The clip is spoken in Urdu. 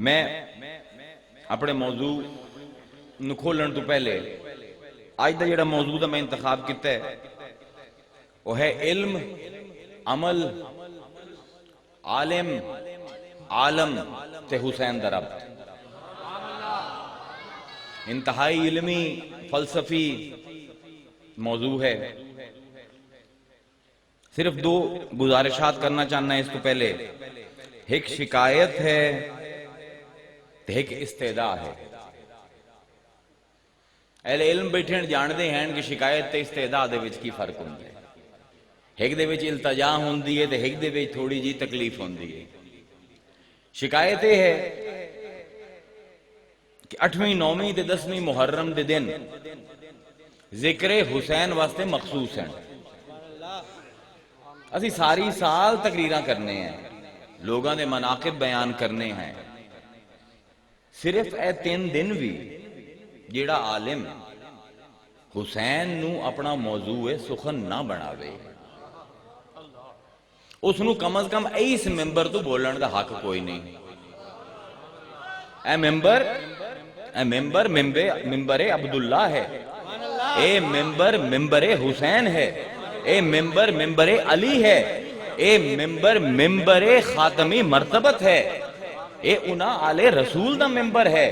میں اپنے موضوع نو کھولن تو پہلے آج دا جڑا موضوع دا میں انتخاب کیتا ہے وہ ہے علم، عمل، عالم، عالم تے حسین دا ربط۔ انتہائی علمی فلسفی موضوع ہے۔ صرف دو گزارشات کرنا چاہنا ہے اس کو پہلے۔ ایک شکایت ہے تے ایک استدعا ہے۔ اہل علم بیٹھے جان دے ہیں کہ شکایت تے استدعا دے وچ کی فرق ہوندی ہے۔ ایک دے وچ التجا ہوندی ہے تے ایک دے وچ تھوڑی جی تکلیف ہوندی ہے۔ شکایت یہ ہے کہ 8ویں 9ویں تے 10ویں محرم دے دن ذکر حسین واسطے مخصوص ہیں۔ اسی ساری سال تقریراں کرنے ہیں، لوگاں دے مناقب بیان کرنے ہیں، صرف اے 3 دن بھی جیڑا عالم حسین نو اپنا موضوع سخن نہ بناوے اس نو کم از کم اس ممبر تو بولن دا حق کوئی نہیں۔ اے ممبر ممبر عبداللہ ہے، اے ممبر ممبر حسین ہے، اے ممبر ممبر علی ہے، اے ممبر ممبر خاتمی مرتبت ہے، اے انہاں آل رسول دا ممبر ہے،